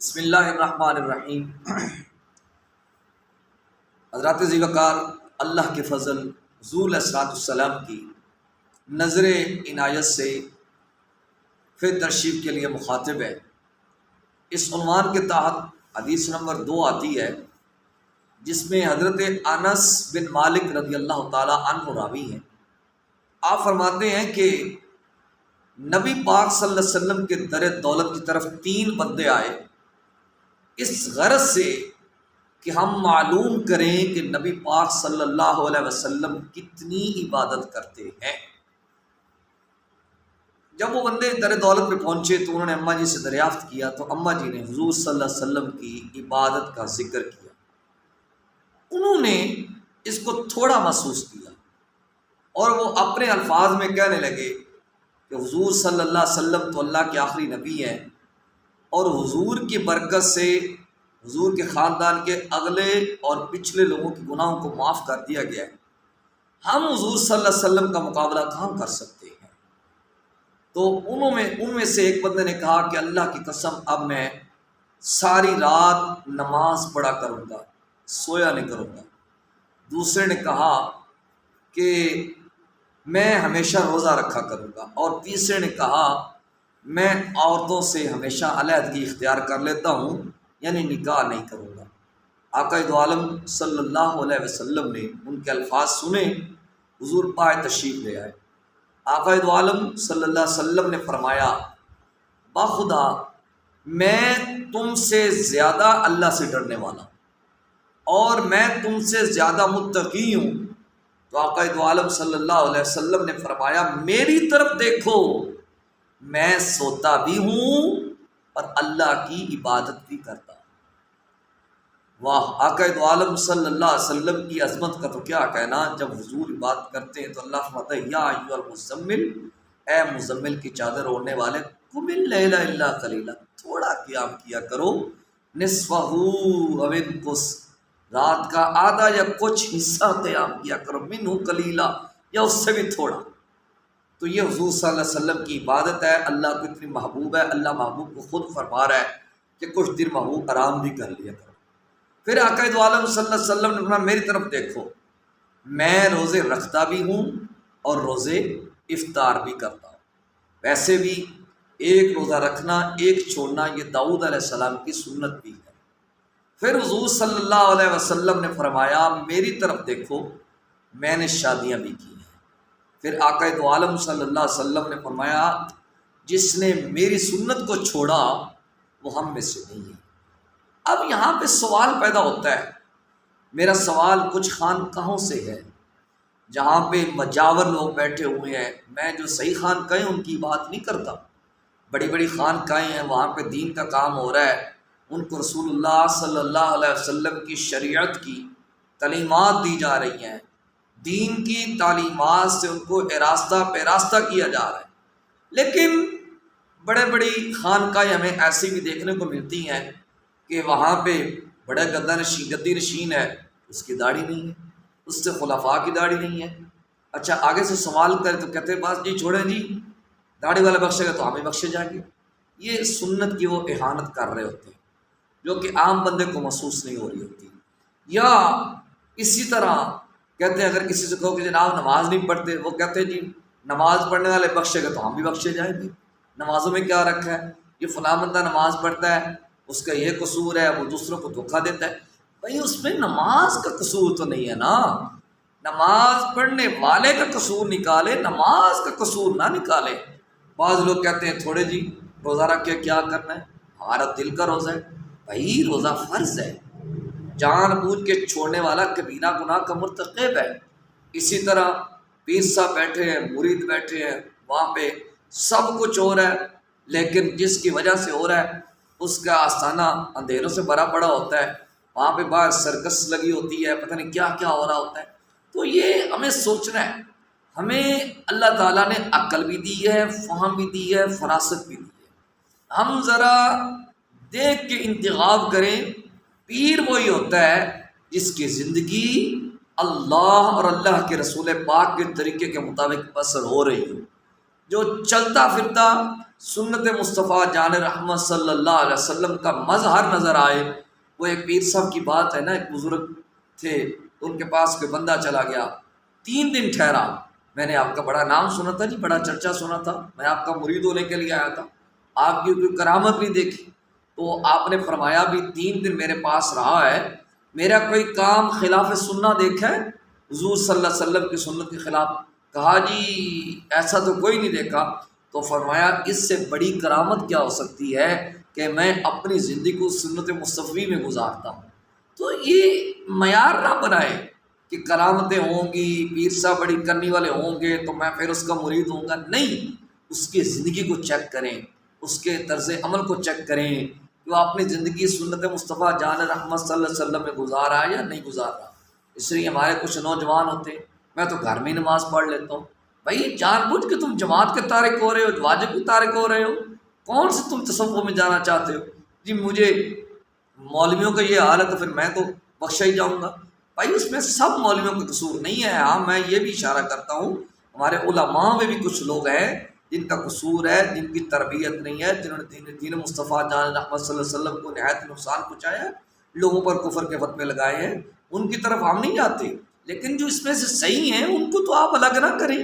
بسم اللہ الرحمن الرحیم۔ حضرات ذی وقار اللہ کے فضل حضور علیہ السلام کی نظر عنایت سے پھر تشریف کے لیے مخاطب ہے۔ اس عنوان کے تحت حدیث نمبر 2 آتی ہے، جس میں حضرت انس بن مالک رضی اللہ تعالی عنہ راوی ہیں۔ آپ فرماتے ہیں کہ نبی پاک صلی اللہ علیہ وسلم کے در دولت کی طرف 3 بندے آئے، اس غرض سے کہ ہم معلوم کریں کہ نبی پاک صلی اللہ علیہ وسلم کتنی عبادت کرتے ہیں۔ جب وہ بندے در دولت پہ پہنچے تو انہوں نے اماں جی سے دریافت کیا، تو اماں جی نے حضور صلی اللہ علیہ وسلم کی عبادت کا ذکر کیا۔ انہوں نے اس کو تھوڑا محسوس کیا اور وہ اپنے الفاظ میں کہنے لگے کہ حضور صلی اللہ علیہ وسلم تو اللہ کے آخری نبی ہیں، اور حضور کی برکت سے حضور کے خاندان کے اگلے اور پچھلے لوگوں کے گناہوں کو معاف کر دیا گیا ہے، ہم حضور صلی اللہ علیہ وسلم کا مقابلہ کہاں کر سکتے ہیں؟ تو ان میں سے ایک بندے نے کہا کہ اللہ کی قسم اب میں ساری رات نماز پڑھا کروں گا، سویا نہیں کروں گا۔ دوسرے نے کہا کہ میں ہمیشہ روزہ رکھا کروں گا، اور تیسرے نے کہا میں عورتوں سے ہمیشہ علیحدگی اختیار کر لیتا ہوں، یعنی نکاح نہیں کروں گا۔ آقا دو عالم صلی اللہ علیہ وسلم نے ان کے الفاظ سنے، حضور پائے تشریف لے آئے۔ آقا دو عالم صلی اللہ علیہ وسلم نے فرمایا، باخدا میں تم سے زیادہ اللہ سے ڈرنے والا ہوں، اور میں تم سے زیادہ متقی ہوں۔ تو آقا دو عالم صلی اللہ علیہ وسلم نے فرمایا، میری طرف دیکھو، میں سوتا بھی ہوں اور اللہ کی عبادت بھی کرتا ہوں۔ واہ! آقا دو عالم صلی اللہ علیہ وسلم کی عظمت کا تو کیا کہنا۔ جب حضور عبادت کرتے ہیں تو اللہ فرماتا ہے، یا ایھا المزمل، اے مزمل کی چادر اوڑھنے والے، قم اللیل الا قلیلا، تھوڑا قیام کیا کرو، نصفہ او انقص، رات کا آدھا یا کچھ حصہ قیام کیا کرو، منہ قلیلا، یا اس سے بھی تھوڑا۔ تو یہ حضور صلی اللہ علیہ وسلم کی عبادت ہے، اللہ کو اتنی محبوب ہے۔ اللہ محبوب کو خود فرما رہا ہے کہ کچھ دن محبوب آرام بھی کر لیا کرو۔ پھر آقا دو عالم صلی اللہ علیہ وسلم نے فرمایا، میری طرف دیکھو، میں روزے رکھتا بھی ہوں اور روزے افطار بھی کرتا ہوں۔ ویسے بھی ایک روزہ رکھنا، ایک چھوڑنا، یہ داؤد علیہ السلام کی سنت بھی ہے۔ پھر حضور صلی اللہ علیہ وسلم نے فرمایا، میری طرف دیکھو، میں نے شادیاں بھی کی ہیں۔ پھر آقا دو عالم صلی اللہ علیہ وسلم نے فرمایا، جس نے میری سنت کو چھوڑا وہ ہم میں سے نہیں ہے۔ اب یہاں پہ سوال پیدا ہوتا ہے، میرا سوال کچھ خانقاہوں سے ہے جہاں پہ مجاور لوگ بیٹھے ہوئے ہیں۔ میں جو صحیح خانقاہیں ان کی بات نہیں کرتا، بڑی بڑی خانقاہیں ہیں، وہاں پہ دین کا کام ہو رہا ہے، ان کو رسول اللہ صلی اللہ علیہ وسلم کی شریعت کی تعلیمات دی جا رہی ہیں، دین کی تعلیمات سے ان کو راستہ پیراستہ کیا جا رہا ہے۔ لیکن بڑے بڑی خانقاہیں ہمیں ایسی بھی دیکھنے کو ملتی ہیں کہ وہاں پہ بڑے گدی نشین ہے، اس کی داڑھی نہیں ہے، اس سے خلفاء کی داڑھی نہیں ہے۔ اچھا آگے سے سوال کرے تو کہتے ہیں بس جی چھوڑیں جی، داڑھی والا بخشے گا تو ہمیں بخشے جائیں گے۔ یہ سنت کی وہ اہانت کر رہے ہوتے ہیں جو کہ عام بندے کو محسوس نہیں ہو رہی ہوتی۔ یا اسی طرح کہتے ہیں اگر کسی سے کہو کہ جناب نماز نہیں پڑھتے، وہ کہتے ہیں جی نماز پڑھنے والے بخشے گا تو ہم بھی بخشے جائیں گے۔ نمازوں میں کیا رکھا ہے؟ یہ فلاں بندہ نماز پڑھتا ہے، اس کا یہ قصور ہے، وہ دوسروں کو دھوکہ دیتا ہے۔ بھائی اس میں نماز کا قصور تو نہیں ہے نا، نماز پڑھنے والے کا قصور نکالے، نماز کا قصور نہ نکالے۔ بعض لوگ کہتے ہیں تھوڑے جی روزہ رکھ کے کیا کرنا ہے، ہمارا دل کا روزہ ہے۔ بھائی روزہ فرض ہے، جان بوجھ کے چھوڑنے والا کبیرہ گناہ کا مرتکب ہے۔ اسی طرح پیر صاحب بیٹھے ہیں، مرید بیٹھے ہیں، وہاں پہ سب کچھ ہو رہا ہے، لیکن جس کی وجہ سے ہو رہا ہے اس کا آستانہ اندھیروں سے بھرا پڑا ہوتا ہے، وہاں پہ باہر سرکس لگی ہوتی ہے، پتہ نہیں کیا کیا ہو رہا ہوتا ہے۔ تو یہ ہمیں سوچنا ہے، ہمیں اللہ تعالیٰ نے عقل بھی دی ہے، فہم بھی دی ہے، فراست بھی دی ہے۔ ہم ذرا دیکھ کے انتخاب کریں۔ پیر وہی ہوتا ہے جس کی زندگی اللہ اور اللہ کے رسول پاک کے طریقے کے مطابق بسر ہو رہی ہو، جو چلتا پھرتا سنت مصطفیٰ جان رحمت صلی اللہ علیہ وسلم کا مظہر نظر آئے۔ وہ ایک پیر صاحب کی بات ہے نا، ایک بزرگ تھے تو ان کے پاس کوئی بندہ چلا گیا، 3 دن ٹھہرا۔ میں نے آپ کا بڑا نام سنا تھا جی، بڑا چرچا سنا تھا، میں آپ کا مرید ہونے کے لیے آیا تھا، آپ کی کوئی کرامت نہیں دیکھی، تو آپ نے فرمایا بھی 3 دن میرے پاس رہا ہے، میرا کوئی کام خلاف سننا دیکھا ہے حضور صلی اللہ علیہ وسلم کی سنت کے خلاف؟ کہا جی ایسا تو کوئی نہیں دیکھا۔ تو فرمایا اس سے بڑی کرامت کیا ہو سکتی ہے کہ میں اپنی زندگی کو سنت مصطفی میں گزارتا ہوں۔ تو یہ معیار نہ بنائے کہ کرامتیں ہوں گی، پیر صاحب بڑی کرنی والے ہوں گے تو میں پھر اس کا مرید ہوں گا، نہیں، اس کی زندگی کو چیک کریں، اس کے طرز عمل کو چیک کریں کہ وہ اپنی زندگی سنت مصطفیٰ جان رحمت صلی اللہ علیہ وسلم میں گزارا ہے یا نہیں گزارا۔ اس لیے ہمارے کچھ نوجوان ہوتے ہیں، میں تو گھر میں ہی نماز پڑھ لیتا ہوں۔ بھائی جان بوجھ کے تم جماعت کے تارک ہو رہے ہو، واجب کے تارک ہو رہے ہو، کون سے تم تصوف میں جانا چاہتے ہو؟ جی مجھے مولویوں کا یہ حال ہے تو پھر میں تو بخشا ہی جاؤں گا۔ بھائی اس میں سب مولویوں کا قصور نہیں ہے۔ ہاں میں یہ بھی اشارہ کرتا ہوں ہمارے علماء میں بھی کچھ لوگ ہیں جن کا قصور ہے، جن کی تربیت نہیں ہے، جنہوں نے دین مصطفیٰ جان رحمت صلی اللہ علیہ وسلم کو نہایت نقصان پہنچایا ہے، لوگوں پر کفر کے فتوے لگائے ہیں، ان کی طرف ہم نہیں جاتے۔ لیکن جو اس میں سے صحیح ہیں ان کو تو آپ الگ نہ کریں،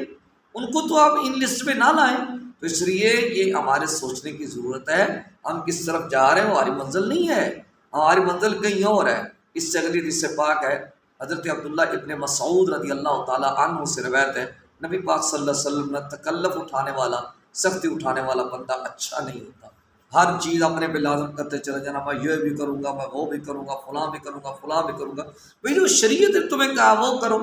ان کو تو آپ ان لسٹ میں نہ لائیں۔ تو اس لیے یہ ہمارے سوچنے کی ضرورت ہے، ہم کس طرف جا رہے ہیں ہماری منزل نہیں ہے، ہماری منزل کہیں اور ہے۔ اس سے اگلی حدیث سے پاک ہے، حضرت عبداللہ ابن مسعود رضی اللہ تعالیٰ عنہ سے روایت ہے، نبی پاک صلی اللہ علیہ وسلم نے تکلف اٹھانے والا، سختی اٹھانے والا بندہ اچھا نہیں ہوتا۔ ہر چیز اپنے پہ لازم کرتے چلے جانا، میں یہ بھی کروں گا، میں وہ بھی کروں گا، فلاں بھی کروں گا، فلاں بھی کروں گا۔ بھائی جو شریعت نے تمہیں کہا وہ کرو،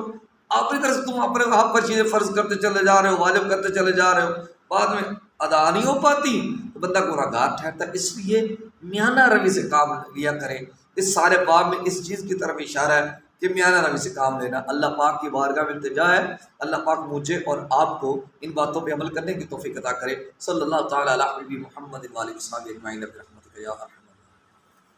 اپنی طرف سے تم اپنے آپ پر چیزیں فرض کرتے چلے جا رہے ہو، واجب کرتے چلے جا رہے ہو، بعد میں ادا نہیں ہو پاتی تو بندہ گناہ گار ٹھہرتا ہے۔ اس لیے میانہ روی سے کام لیا کریں۔ اس سارے باب میں اس چیز کی طرف اشارہ ہے کہ میانہ روی سے کام لینا۔ اللہ پاک کی بارگاہ میں التجا ہے، اللہ پاک مجھے اور آپ کو ان باتوں پہ عمل کرنے کی توفیق عطا کرے۔ صلی اللہ تعالیٰ علی محمد وآلہ وصحبہ اجمعین برحمتک یا ارحم